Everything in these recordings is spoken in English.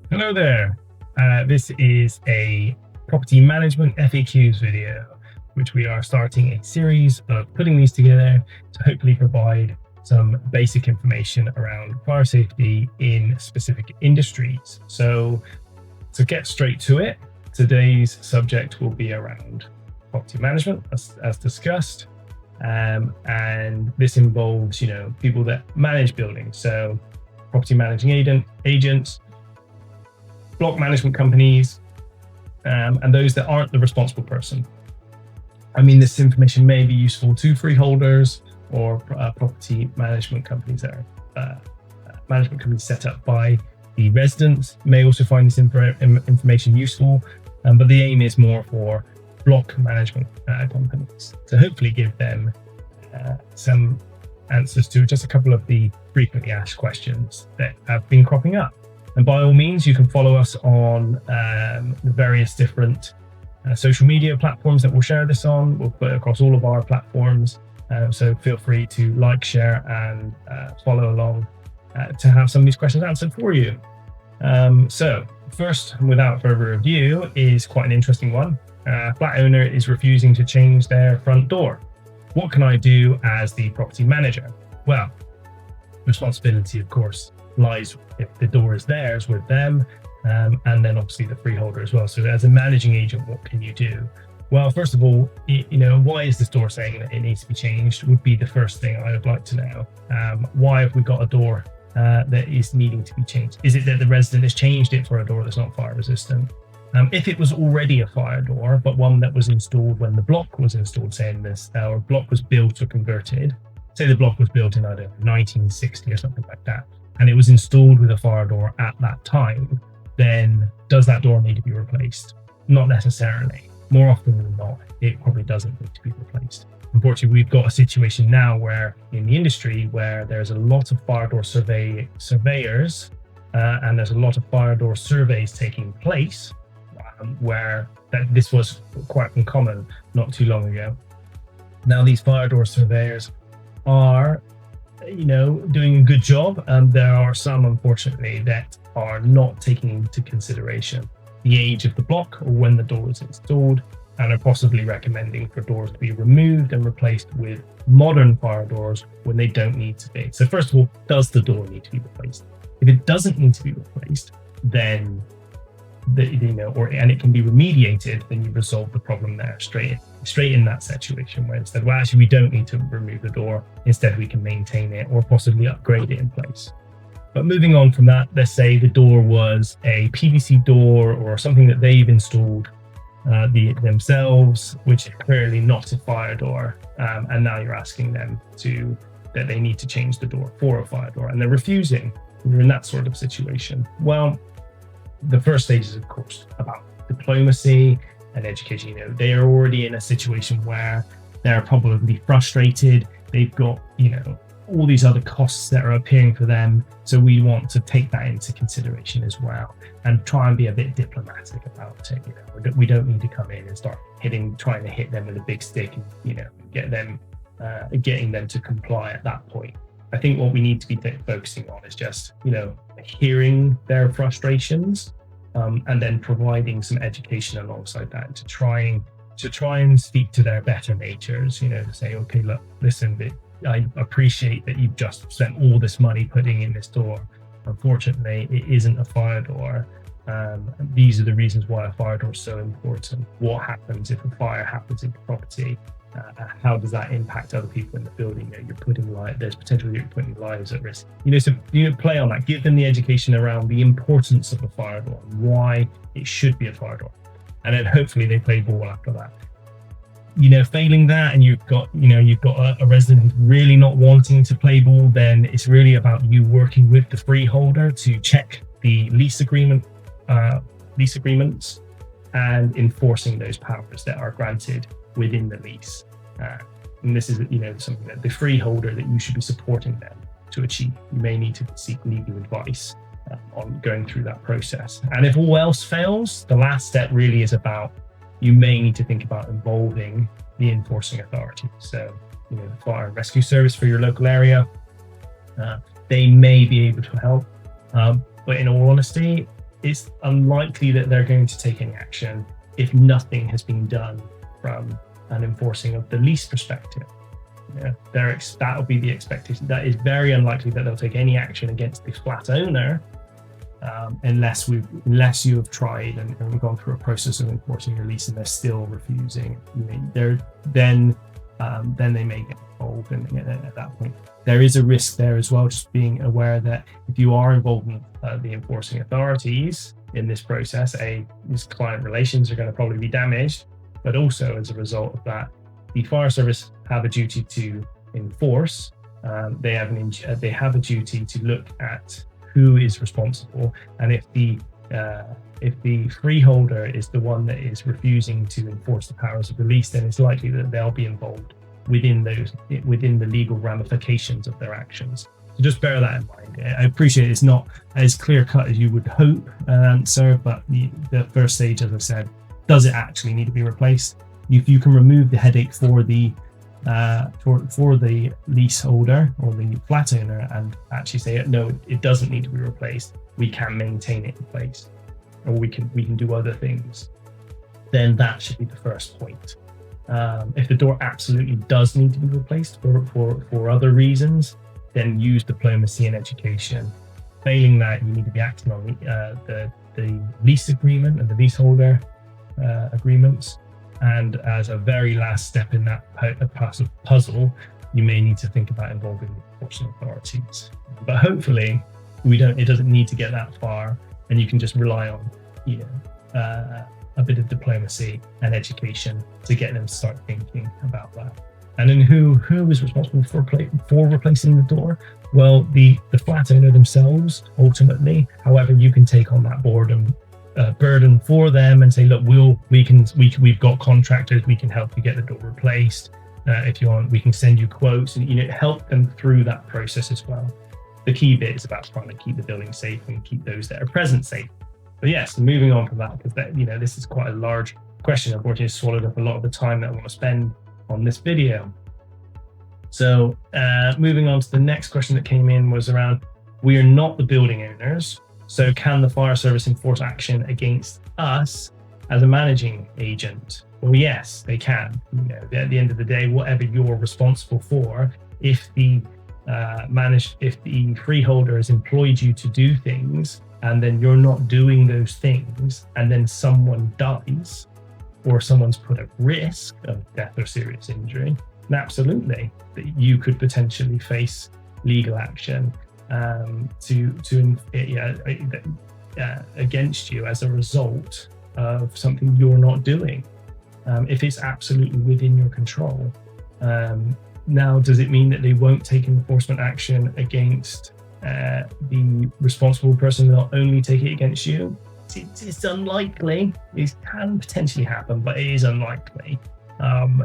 Hello there. This is a property management FAQs video, which we are starting a series of putting these together to hopefully provide some basic information around fire safety in specific industries. So to get straight to it, today's subject will be around property management, as discussed. And this involves, people that manage buildings. So property managing agents, block management companies, and those that aren't the responsible person. I mean, this information may be useful to freeholders or property management companies that are management companies set up by the residents may also find this information useful, but the aim is more for block management companies to hopefully give them some answers to just a couple of the frequently asked questions that have been cropping up. And by all means, you can follow us on the various different social media platforms that we'll share this on. We'll put it across all of our platforms. So feel free to like, share, and follow along to have some of these questions answered for you. So first, without further ado, is quite an interesting one. Flat owner is refusing to change their front door. What can I do as the property manager? Well, responsibility, of course, lies, if the door is theirs, with them, and then obviously the freeholder as well. So as a managing agent, what can you do? Well, first of all, why is this door saying that it needs to be changed would be the first thing I would like to know. Why have we got a door that is needing to be changed? Is it that the resident has changed it for a door that's not fire resistant? If it was already a fire door, but one that was installed when the block was installed, saying this, or block was built or converted, say the block was built in, 1960 or something like that, and it was installed with a fire door at that time, then does that door need to be replaced? Not necessarily. More often than not, it probably doesn't need to be replaced. Unfortunately, we've got a situation now where in the industry where there's a lot of fire door surveyors and there's a lot of fire door surveys taking place where this was quite uncommon not too long ago. Now these fire door surveyors are doing a good job, and there are some, unfortunately, that are not taking into consideration the age of the block or when the door was installed, and are possibly recommending for doors to be removed and replaced with modern fire doors when they don't need to be. So first of all, does the door need to be replaced? If it doesn't need to be replaced, then and it can be remediated, then you resolve the problem there straight in that situation, where instead, well, actually we don't need to remove the door, instead we can maintain it or possibly upgrade it in place. But moving on from that, let's say the door was a PVC door or something that they've installed themselves, which is clearly not a fire door, and now you're asking them that they need to change the door for a fire door, and they're refusing. You're in that sort of situation. Well, the first stage is, of course, about diplomacy and education. They are already in a situation where they're probably frustrated. They've got, all these other costs that are appearing for them. So we want to take that into consideration as well and try and be a bit diplomatic about it. We don't need to come in and start trying to hit them with a big stick and, getting them to comply at that point. I think what we need to be focusing on is just, hearing their frustrations, and then providing some education alongside that to try and speak to their better natures, to say, okay, look, listen, I appreciate that you've just spent all this money putting in this door. Unfortunately, it isn't a fire door. These are the reasons why a fire door is so important. What happens if a fire happens in the property? How does that impact other people in the building? There's potential you're putting lives at risk. So play on that. Give them the education around the importance of a fire door and why it should be a fire door, and then hopefully they play ball after that. Failing that, and you've got a resident who's really not wanting to play ball, then it's really about you working with the freeholder to check the lease agreements and enforcing those powers that are granted within the lease. And this is, something that the freeholder that you should be supporting them to achieve. You may need to seek legal advice on going through that process. And if all else fails, the last step really is about, you may need to think about involving the enforcing authority. So, the fire and rescue service for your local area, they may be able to help. But in all honesty, it's unlikely that they're going to take any action if nothing has been done from an enforcing of the lease perspective. Yeah, that will be the expectation. That is very unlikely that they'll take any action against the flat owner unless you have tried and gone through a process of enforcing your lease and they're still refusing. Then they may get involved, and at that point there is a risk there as well. Just being aware that if you are involving the enforcing authorities in this process, these client relations are going to probably be damaged, but also as a result of that, the fire service have a duty to enforce. They have a duty to look at who is responsible, and if the freeholder is the one that is refusing to enforce the powers of release, then it's likely that they'll be involved within the legal ramifications of their actions. So just bear that in mind. I appreciate it's not as clear cut as you would hope an answer, but the first stage, as I said, does it actually need to be replaced? If you can remove the headache for the leaseholder or the flat owner and actually say, no, it doesn't need to be replaced, we can maintain it in place, or we can do other things, then that should be the first point. If the door absolutely does need to be replaced for other reasons, then use diplomacy and education. Failing that, you need to be acting on the lease agreement and the leaseholder agreements. And as a very last step in that puzzle, you may need to think about involving the enforcement authorities. But hopefully, it doesn't need to get that far, and you can just rely on a bit of diplomacy and education to get them to start thinking about that. And then who is responsible for replacing the door? Well, the flat owner themselves, ultimately. However, you can take on that burden for them and say, look, we've got contractors, we can help you get the door replaced. If you want, we can send you quotes and help them through that process as well. The key bit is about trying to keep the building safe and keep those that are present safe. But yes, moving on from that, because this is quite a large question. Unfortunately, it's swallowed up a lot of the time that I want to spend on this video. So moving on to the next question that came in was around, we are not the building owners, so can the fire service enforce action against us as a managing agent? Well, yes, they can. At the end of the day, whatever you're responsible for, if the freeholder has employed you to do things and then you're not doing those things, and then someone dies or someone's put at risk of death or serious injury, then absolutely, that you could potentially face legal action against you as a result of something you're not doing, if it's absolutely within your control. Now, does it mean that they won't take enforcement action against the responsible person? They'll only take it against you? It's unlikely. It can potentially happen, but it is unlikely.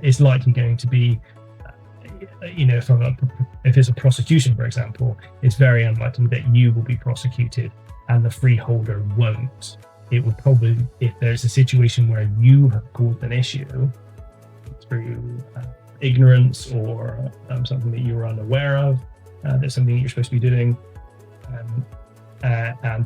It's likely going to be, if it's a prosecution, for example, it's very unlikely that you will be prosecuted and the freeholder won't. It would probably, if there's a situation where you have caused an issue through ignorance or something that you were unaware of, that's something that you're supposed to be doing,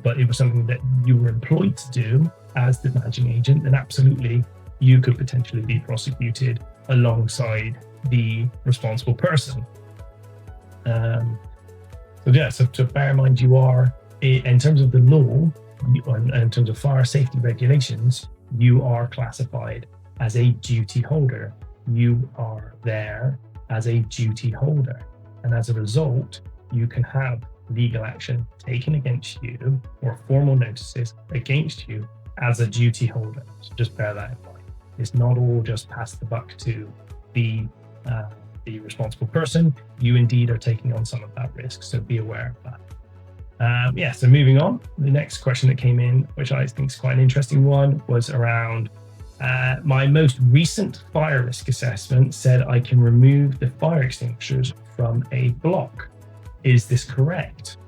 but it was something that you were employed to do as the managing agent, then absolutely you could potentially be prosecuted alongside the responsible person. So to bear in mind, you are, in terms of the law, in terms of fire safety regulations, you are classified as a duty holder. You are there as a duty holder, and as a result, you can have legal action taken against you or formal notices against you as a duty holder. So just bear that in mind. It's not all just pass the buck to the responsible person. You indeed are taking on some of that risk, so be aware of that. So moving on, the next question that came in, which I think is quite an interesting one, was around my most recent fire risk assessment said I can remove the fire extinguishers from a block. Is this correct?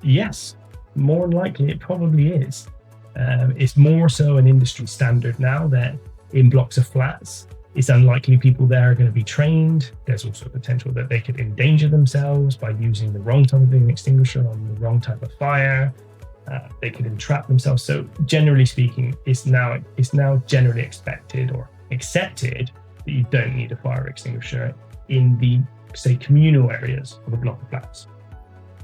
Yes, more than likely it probably is. It's more so an industry standard now that in blocks of flats, it's unlikely people there are going to be trained. There's also potential that they could endanger themselves by using the wrong type of extinguisher on the wrong type of fire. they could entrap themselves. So generally speaking, it's now generally expected or accepted that you don't need a fire extinguisher in the, say, communal areas of a block of flats.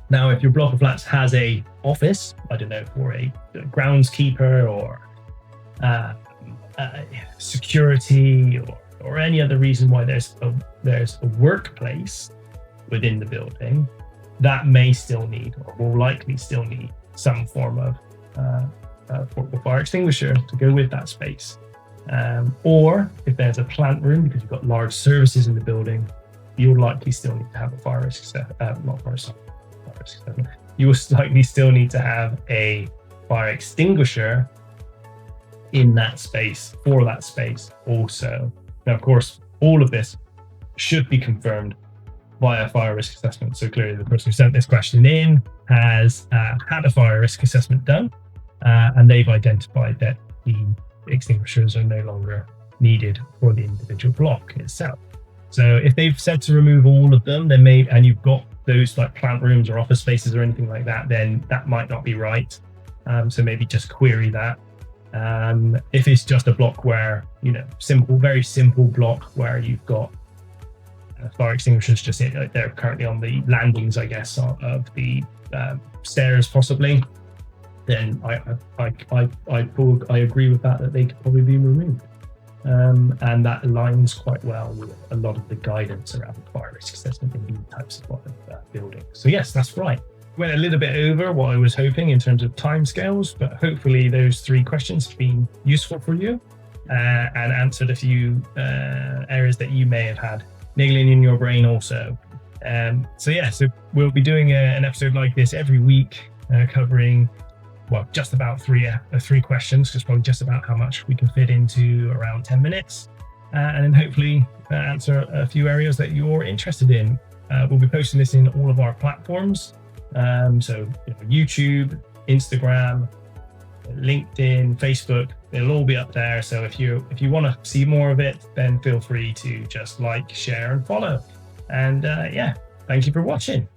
Now, if your block of flats has a office, I don't know, for a groundskeeper or security or any other reason why there's a workplace within the building, that may still need, or will likely still need, some form of portable fire extinguisher to go with that space. Or if there's a plant room, because you've got large services in the building, you'll likely still need to have a fire risk assessment. You will likely still need to have a fire extinguisher in that space, for that space also. Now, of course, all of this should be confirmed via fire risk assessment. So clearly the person who sent this question in has had a fire risk assessment done, and they've identified that the extinguishers are no longer needed for the individual block itself. So if they've said to remove all of them, then and you've got those like plant rooms or office spaces or anything like that, then that might not be right. So maybe just query that. If it's just a block where, very simple block where you've got fire extinguishers just they're currently on the landings, I guess, of the stairs possibly, then I agree with that they could probably be removed. And that aligns quite well with a lot of the guidance around fire risk assessment in these types of buildings. So yes, that's right. Went a little bit over what I was hoping in terms of timescales, but hopefully those 3 questions have been useful for you and answered a few areas that you may have had niggling in your brain also. So we'll be doing an episode like this every week, covering just about three questions, because probably just about how much we can fit into around 10 minutes, and then hopefully answer a few areas that you're interested in. We'll be posting this in all of our platforms, so YouTube, Instagram, LinkedIn, Facebook, it'll all be up there. So if you want to see more of it, then feel free to just like, share and follow. And thank you for watching.